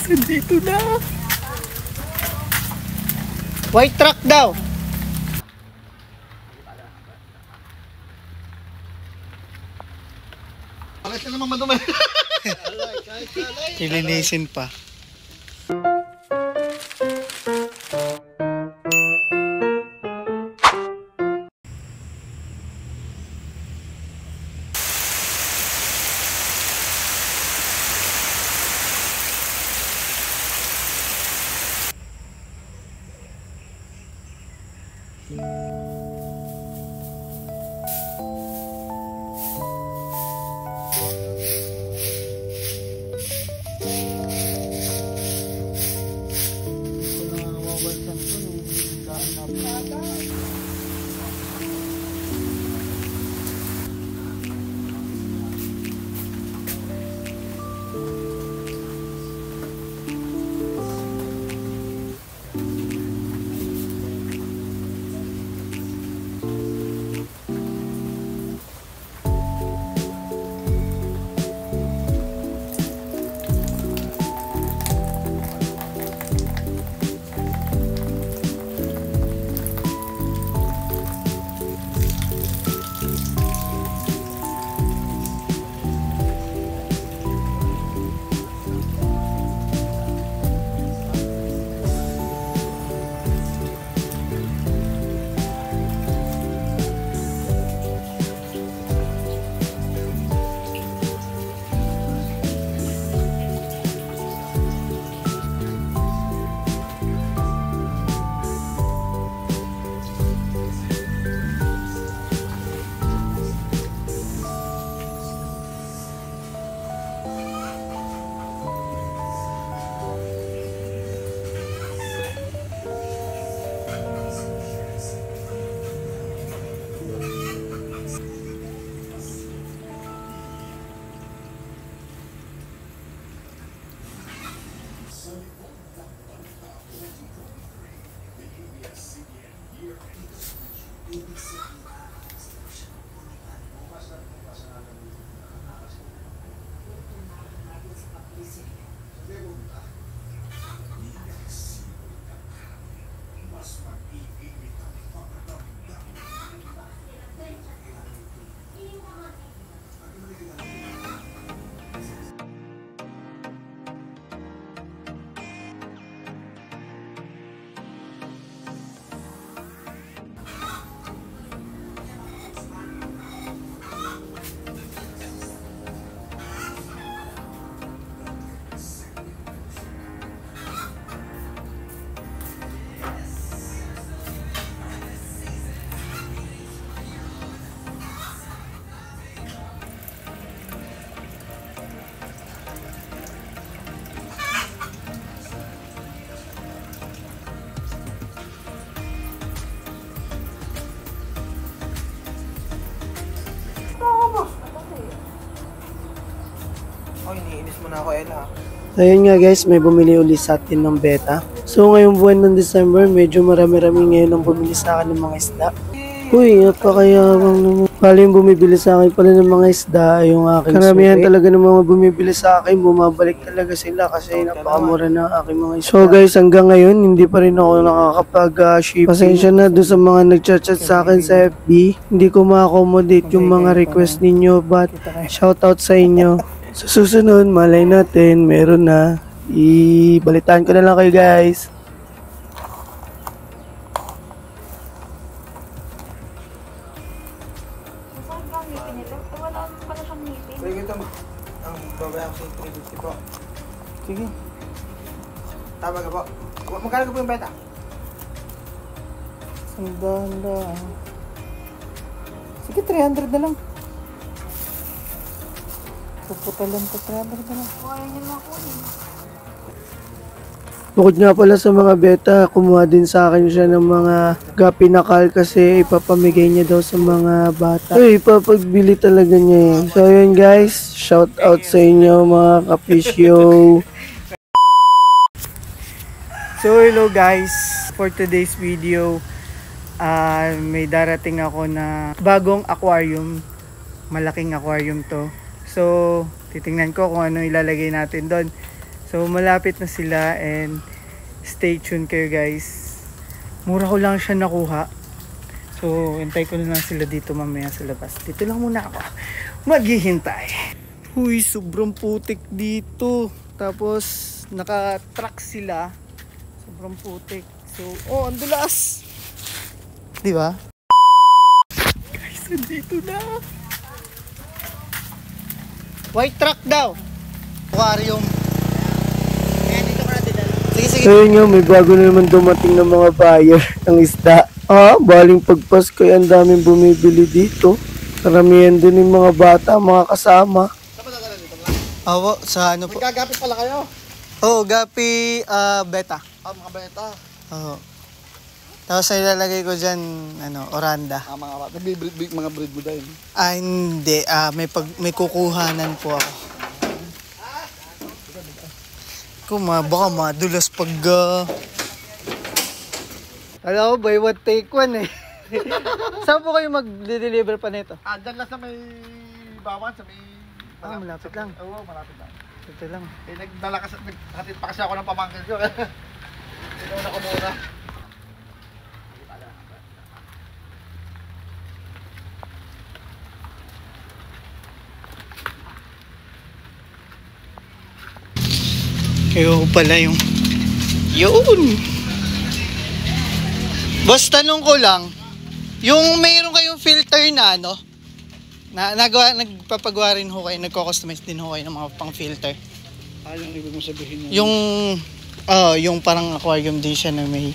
Nandito na. White truck daw. Bakit ka naman madumi? Kilinisin pa. Oh, iniinis mo na ako, Ella. Ayun nga guys, may bumili ulit sa atin ng beta. So ngayong buwan ng December, medyo marami-rami ngayon ang bumili sa akin ng mga isda. Uy, napakayabang naman. Bali yung bumibili sa akin pala ng mga isda ay yung aking karamihan talaga ng mga bumibili sa akin, bumabalik talaga sila kasi napakamura na aking mga isda. So guys, hanggang ngayon, hindi pa rin ako nakakapag-shipping. Pasensya na doon sa mga nagchat-chat sa akin sa FB. Hindi ko ma-accommodate yung mga request ninyo, but shoutout sa inyo. Sa susunod, malay natin, meron na. Ibalitaan ko na lang kayo guys. Sige, ito. Ang babayang sa 350 po. Sige. Tama ka po. Magkano ka po yung beta? Sandala. Sige, 300 na lang. Puputalan ko 300 na lang. Kaya niyo naman kunin. Bukod nga pala sa mga beta, kumuha din sa akin siya ng mga gapinakal kasi ipapamigay niya daw sa mga bata. Uy, ipapagbili talaga niya eh. So yun guys, shout out sa inyo mga kapisyo. So hello guys, for today's video, may darating ako na bagong aquarium. Malaking aquarium to. So titingnan ko kung ano ilalagay natin doon. So malapit na sila and stay tuned kayo guys. Mura ko lang siya nakuha. So hintay ko na lang sila dito mamaya sa labas. Dito lang muna ako maghihintay. Uy, sobrang putik dito. Tapos naka-truck sila. Sobrang putik. So, ang dulas. Di ba? Guys, nandito na. White truck daw. Aquarium. Sige. So yun nga, may bago na naman dumating ng mga buyer ng isda. Baling pagpasko, ang daming bumibili dito. Karamihan din yung mga bata, mga kasama. Awo, sa ano po? Magkagapi pala kayo? Oo, gapi beta. Mga beta. Oo. Tapos ilalagay ko dyan, oranda. Mga breed mo dahil. Hindi. May kukuhanan po ako. Baka madulas pag... Alam ko, buy one take one eh. Saan po kayo mag-deliver pa nito? Dyan lang sa may bawan, sa may... malapit lang. Oo, malapit lang. Ito lang. Naghatid pa kasi ako ng pamangkin ko. Tinuna ko muna. Kayo pala yung... Yun! Boss, tanong ko lang, yung mayroon kayong filter na nagpapagawa rin ho kayo, nagko-customize din ho kayo ng mga pang-filter. Yung ibig mo sabihin Yung parang aquarium din siya na may...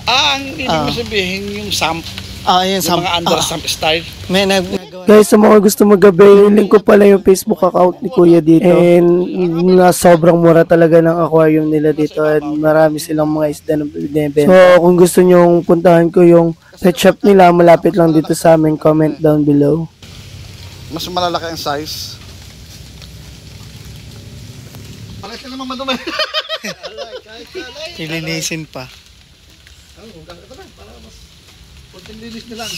ang ibig mo sabihin yung sump. Yung mga under sump style. May nagawa. Guys, sa mga gusto magabi, link ko pala yung Facebook account ni Kuya dito. And sobrang mura talaga ng aquarium nila dito. And marami silang mga isda na binibenta. So kung gusto nyong puntahan ko yung pet shop nila, malapit lang dito sa amin. Comment down below. Mas malalaki ang size. Pares na naman madumi. Kilinisin pa. Ito lang, para mas konting linis na lang.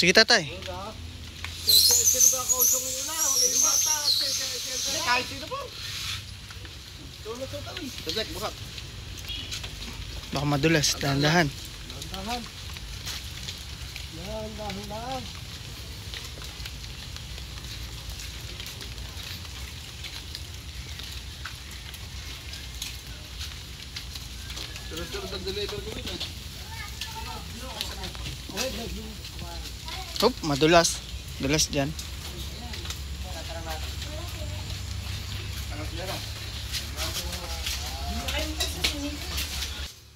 Sige tatay. Kahit sino po. Tadek, bukat. Baka madulas, dahan-dahan. Dahan. Madulas. Dulas dyan.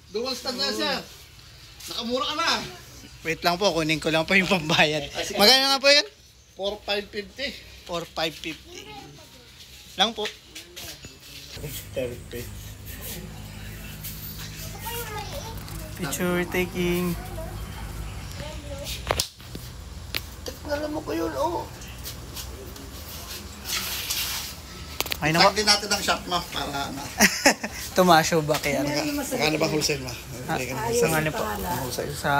Dual stand na siya. Nakamura ka na. Wait lang po, kunin ko lang po yung pambayad. Magkano nga po yan? 4,550. 4,550 lang po. Picture taking. Alam mo ko yun, Ay nako. Tagdin natin ang shop mo para ano. Tumasyo ba kaya? Magkano ba wholesale mo? Sa ano po? Sa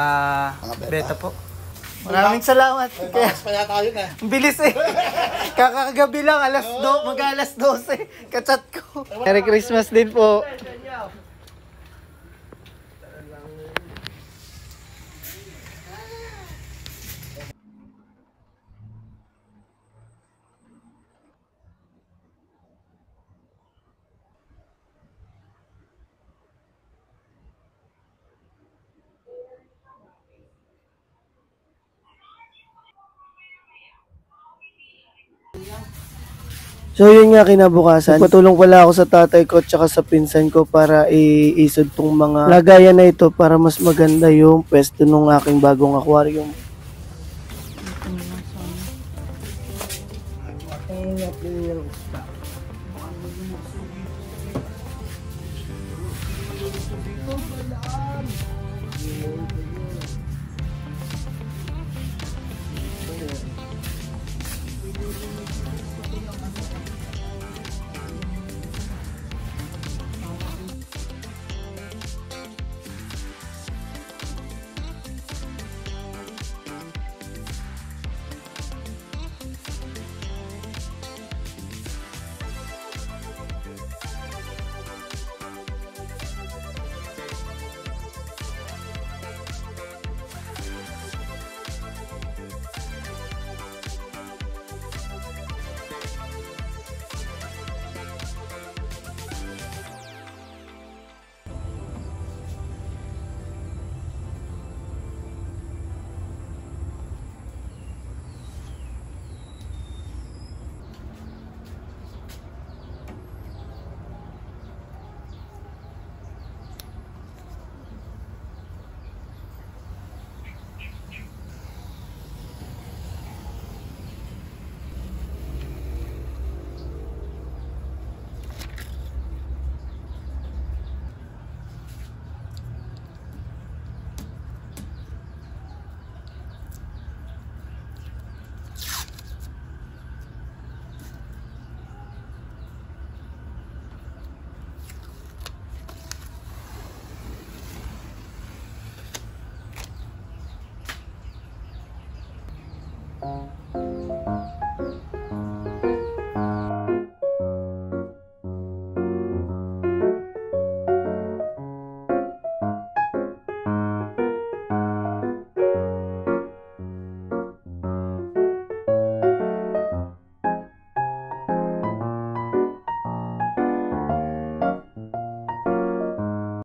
beta po. Maraming salamat. Bawas pa yata yun eh. Ang bilis eh. Kakagabi lang, mag-alas 12. Kachat ko. Merry Christmas din po. So yun nga, kinabukasan, patulong pala ako sa tatay ko at saka sa pinsan ko para iisod tong mga lagayan na ito para mas maganda yung pwesto ng aking bagong aquarium.